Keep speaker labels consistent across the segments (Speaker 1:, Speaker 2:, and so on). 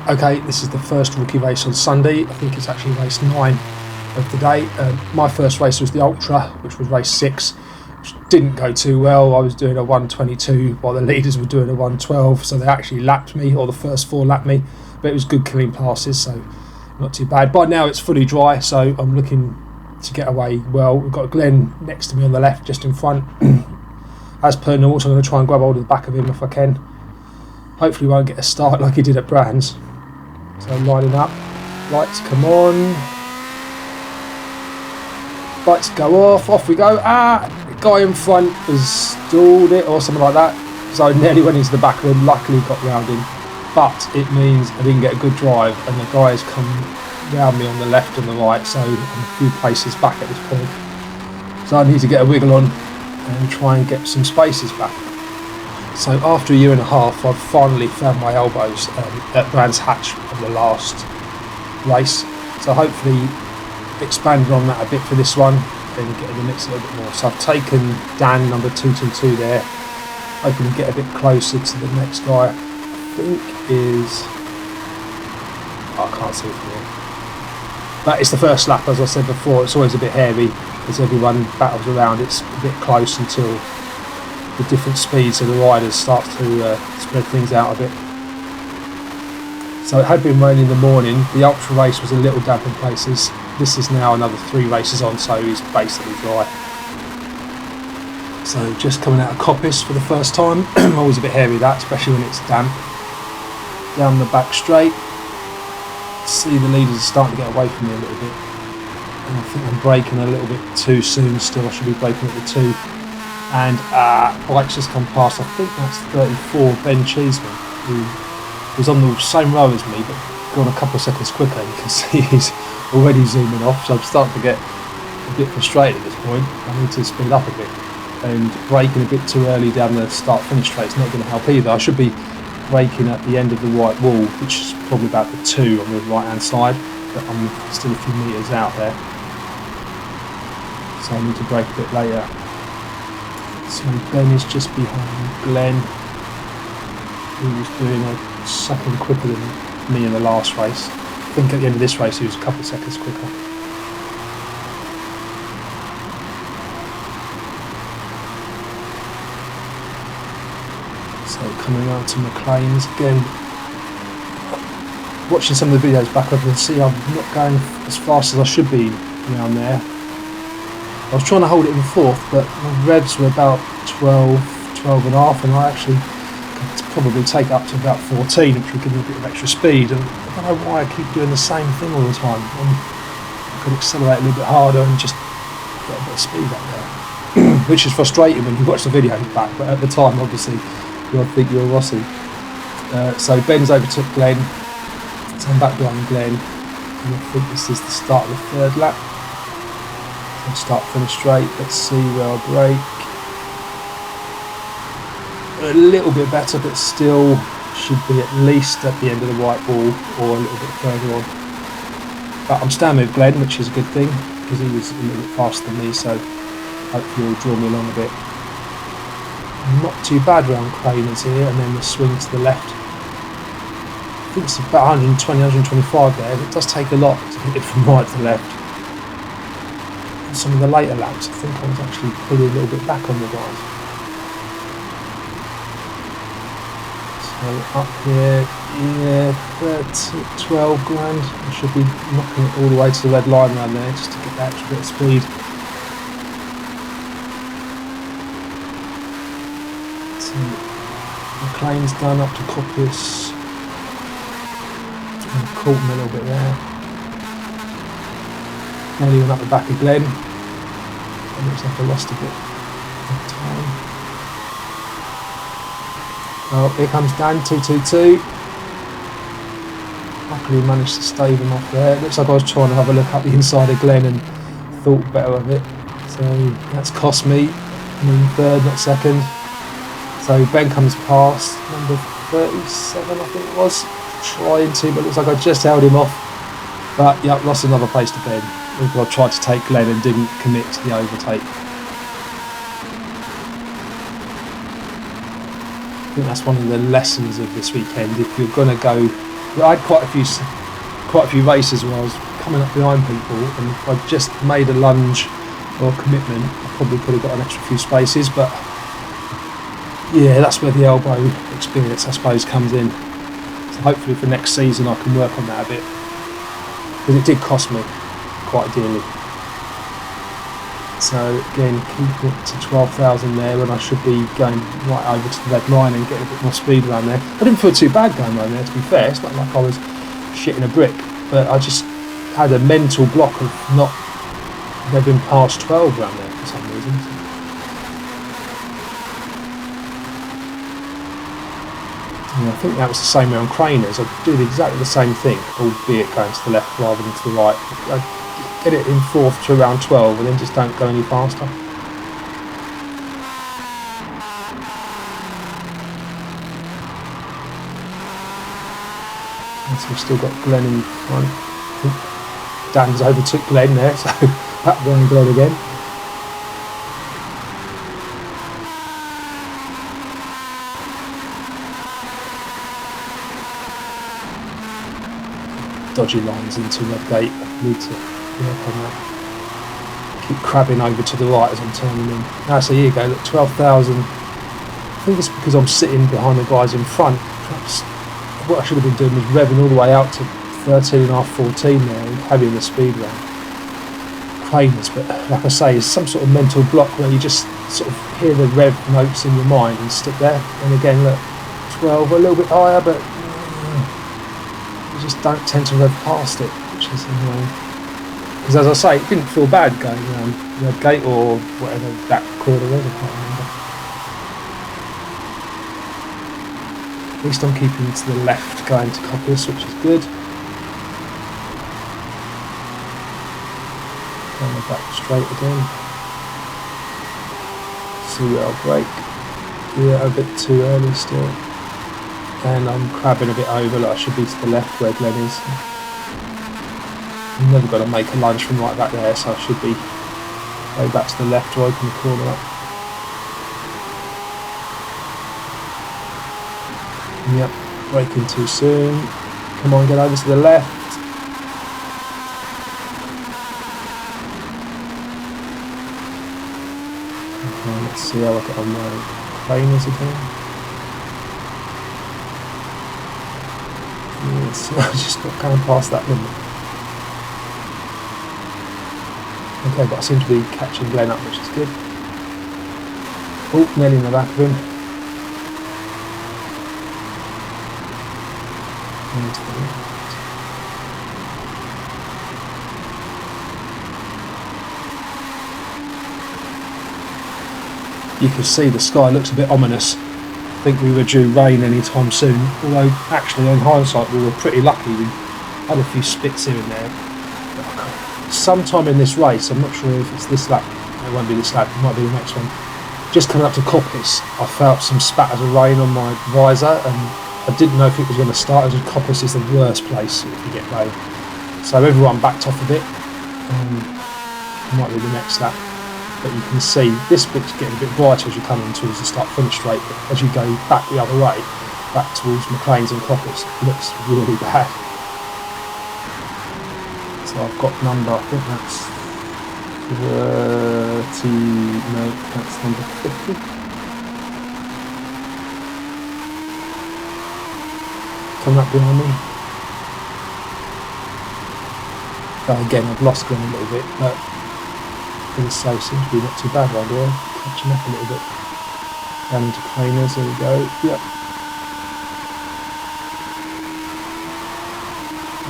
Speaker 1: Okay, this is the first rookie race on Sunday. I think it's actually race 9 of the day. My first race was the Ultra, which was race 6, which didn't go too well. I was doing a 1:22 while the leaders were doing a 1:12, so they actually lapped me, or the first 4 lapped me, but it was good clean passes, so not too bad. By now it's fully dry, so I'm looking to get away well. We've got Glenn next to me on the left, just in front. As per normal, so I'm going to try and grab hold of the back of him if I can. Hopefully won't get a start like he did at Brands. So I'm lining up, lights come on, lights go off we go. The guy in front has stalled it or something like that, so I nearly went into the back of him, luckily got round him, but it means I didn't get a good drive and the guy has come round me on the left and the right, so I'm a few places back at this point. So I need to get a wiggle on and try and get some spaces back. So after a year and a half, I've finally found my elbows at Brands Hatch on the last race. So hopefully expanded on that a bit for this one and get in the mix a little bit more. So I've taken Dan number 222 there, hoping to get a bit closer to the next guy. I think is, I can't see from here. But it's the first lap, as I said before. It's always a bit hairy as everyone battles around. It's a bit close until the different speeds of the riders start to spread things out a bit. So it had been raining in the morning. The Ultra race was a little damp in places. This is now another 3 races on, so it's basically dry. So just coming out of Coppice for the first time. Always a bit hairy that, especially when it's damp. Down the back straight. See the leaders are starting to get away from me a little bit. And I think I'm braking a little bit too soon still. I should be braking at the 2. And bike's just come past. I think that's 34 Ben Cheeseman, who was on the same row as me but gone a couple of seconds quicker. You can see he's already zooming off, so I'm starting to get a bit frustrated at this point. I need to speed up a bit, and braking a bit too early down the start finish straight is not going to help either. I should be braking at the end of the white wall, which is probably about the 2 on the right hand side, but I'm still a few metres out there, so I need to brake a bit later. So Ben is just behind Glenn, who was doing a second quicker than me in the last race. I think at the end of this race he was a couple of seconds quicker. So coming out to McLean's again. Watching some of the videos back, I can see I'm not going as fast as I should be around there. I was trying to hold it in 4th, but my revs were about 12 and a half, and I actually could probably take up to about 14, which would give me a bit of extra speed. And I don't know why I keep doing the same thing all the time. I could accelerate a little bit harder and just get a bit of speed up there, which is frustrating when you watch the video back, but at the time, obviously, you'll think you're Rossi. So Ben's overtook Glenn, so I'm back behind Glenn, and I think this is the start of the 3rd lap. Start finish straight, let's see where I brake. A little bit better, but still should be at least at the end of the white wall or a little bit further on. But I'm staying with Glenn, which is a good thing because he was a little bit faster than me, so hopefully he'll draw me along a bit. Not too bad round Craners here, and then the swing to the left. I think it's about 120, 125 there. It does take a lot to hit it from right to left. Some of the later laps, I think I was actually pulling a little bit back on the guys. So up here, yeah, 12 grand. I should be knocking it all the way to the red line around there just to get that extra bit of speed. So McLean's done up to Coppice. And caught him a little bit there. Nearly went up the back of Glenn. It looks like I lost a bit of time. Oh, here comes Dan, 222. Luckily managed to stave him off there. It looks like I was trying to have a look up the inside of Glenn and thought better of it. So that's cost me. I'm in 3rd, not 2nd. So Ben comes past, number 37 I think it was. Trying to, but it looks like I just held him off. But yeah, lost another place to Ben. I tried to take Glenn and didn't commit to the overtake. I think that's one of the lessons of this weekend. If you're going to go I had quite a few races where I was coming up behind people, and if I just made a lunge or a commitment, I probably could have got an extra few spaces. But yeah, that's where the elbow experience, I suppose, comes in. So hopefully for next season I can work on that a bit, because it did cost me quite dearly. So again, keep it to 12,000 there when I should be going right over to the red line and getting a bit more speed around there. I didn't feel too bad going around there, to be fair. It's not like I was shitting a brick, but I just had a mental block of not revving past 12 around there for some reason. And I think that was the same around Craners. I did exactly the same thing, albeit going to the left rather than to the right. Get it in fourth to around 12 and then just don't go any faster. And so we've still got Glenn in front. I think Dan's overtook Glenn there, so back behind Glenn again. Dodgy lines into Redgate. I need to work on that. Keep crabbing over to the right as I'm turning in. Ah, so here you go, look, 12,000. I think it's because I'm sitting behind the guys in front. Perhaps what I should have been doing was revving all the way out to 13.5, 14 there and carrying the speed round. Craners, but like I say, it's some sort of mental block where you just sort of hear the rev notes in your mind and stick there. And again, look, 12, a little bit higher, but you just don't tend to rev past it, which is annoying. Because as I say, it didn't feel bad going around Redgate or whatever that corner was, I can't remember. At least I'm keeping to the left going to Coppice, which is good. Going back straight again. See where I'll break. Yeah, a bit too early still. And I'm crabbing a bit over, like I should be to the left where Glenn is. I'm never going to make a lunge from right back there, so I should be way back to the left to open the corner up. Yep, braking too soon. Come on, get over to the left. Okay, let's see how I get on my Craners again. Yes, I just got kind of past that limit. Okay, but I seem to be catching Glenn up, which is good. Oh, nearly in the back of him. You can see the sky looks a bit ominous. I think we were due rain anytime soon, although actually in hindsight we were pretty lucky. We had a few spits here and there. Sometime in this race, I'm not sure if it's this lap, it won't be this lap, it might be the next one. Just coming up to Coppice, I felt some spatters of rain on my visor and I didn't know if it was going to start, as Coppice is the worst place if you get rain. So everyone backed off a bit, it might be the next lap. But you can see this bit's getting a bit brighter as you come in towards the start-finish straight, but as you go back the other way, back towards McLean's and Coppice, it looks really bad. So I've got number, I think that's 30, no, that's number 50. Coming up behind me. Again, I've lost Glenn a little bit, but as I say, seems to be not too bad right there. Catching up a little bit. Down into Craners, there we go. Yep.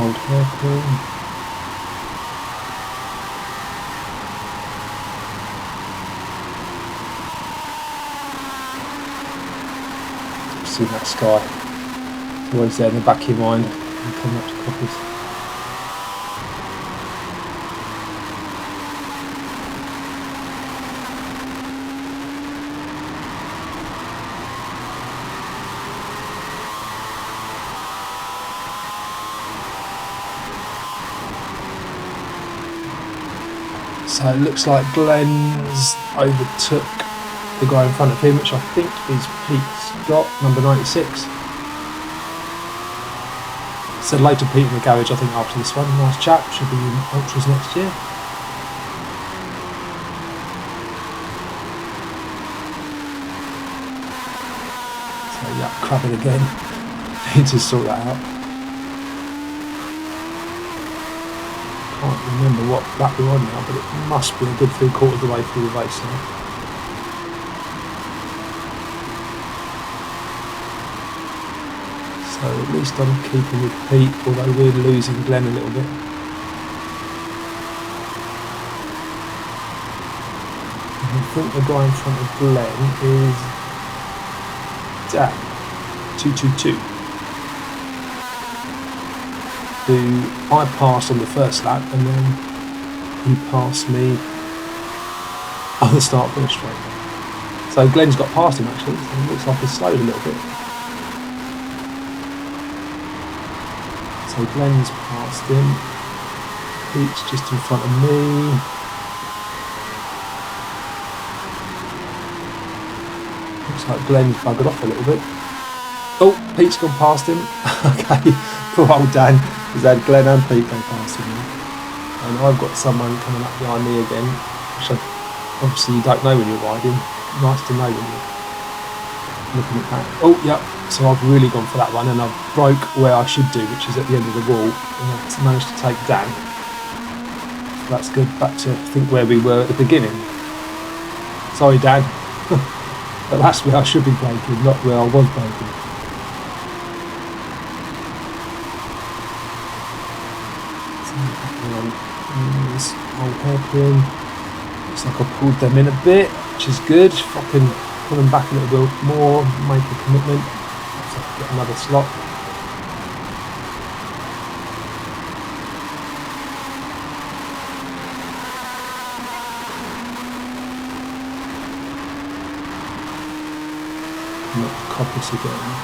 Speaker 1: Old hairpin. See that sky. It's always there in the back of your mind. And coming up to Coppice. So it looks like Glenn's overtook the guy in front of him, which I think is Pete Scott, number 96. Said hello to Pete in the garage, I think, after this one. Nice chap, should be in Ultras next year. So yeah, crabbing again. Need to sort that out. Can't remember what lap we're on now, but it must be a good 3/4 of the way through the race now. So at least I'm keeping with Pete, although we're losing Glenn a little bit. I think the guy in front of Glenn is Dan 222, who I passed on the first lap, and then he passed me on the start finish straight. So Glenn's got past him actually, so it looks like he's slowed a little bit. So Glenn's past him, Pete's just in front of me. Looks like Glenn's buggered off a little bit. Oh, Pete's gone past him. Okay, poor old Dan. He's had Glenn and Pete go past him now. And I've got someone coming up behind me again, which obviously you don't know when you're riding. Nice to know when you're looking at that. Oh, yep. So I've really gone for that one, and I've broke where I should do, which is at the end of the wall. And I've managed to take Dan. So that's good. Back to, I think, where we were at the beginning. Sorry, Dan. But that's where I should be braking, not where I was braking. This old hairpin. Looks like I pulled them in a bit, which is good. If I can pull them back a little bit more, make a commitment. So I can get another slot. Not copies again.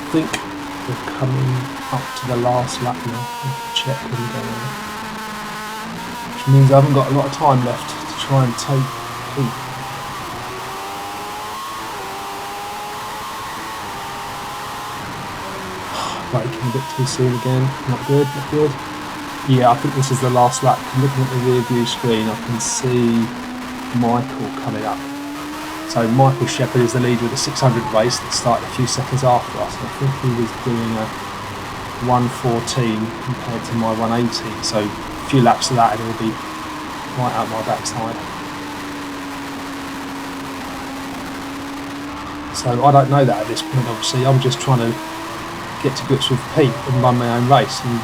Speaker 1: I think we're coming up to the last lap now. Check when we go on. Which means I haven't got a lot of time left to try and take Pete. Braking a bit too soon again. Not good, not good. Yeah, I think this is the last lap. Looking at the rear view screen, I can see Michael coming up. So Michael Shepherd is the leader of the 600 race that started a few seconds after us. I think he was doing a 1:14 compared to my 1:18. So a few laps of that and he'll be right out my backside. So I don't know that at this point, obviously. I'm just trying to get to grips with Pete and run my own race. And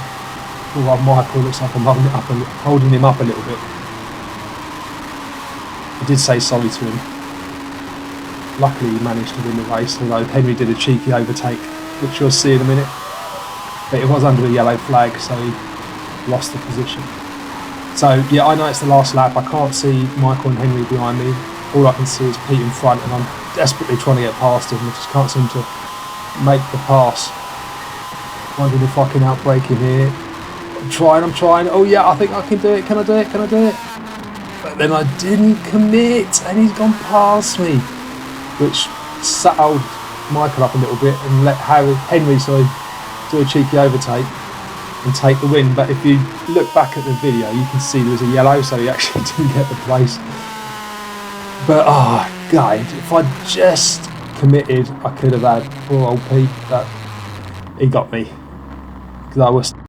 Speaker 1: poor old Michael looks like I'm holding him up a little bit. I did say sorry to him. Luckily he managed to win the race, although Henry did a cheeky overtake, which you'll see in a minute. But it was under a yellow flag, so he lost the position. So yeah, I know it's the last lap. I can't see Michael and Henry behind me. All I can see is Pete in front, and I'm desperately trying to get past him. I just can't seem to make the pass. Wondering if I can outbrake him here. I'm trying. Oh yeah, I think I can do it. Can I do it? Can I do it? But then I didn't commit, and he's gone past me, which settled Michael up a little bit and let Henry do a cheeky overtake and take the win. But if you look back at the video, you can see there was a yellow, so he actually didn't get the place. But oh God, if I just committed, I could have had poor old Pete, but he got me because I was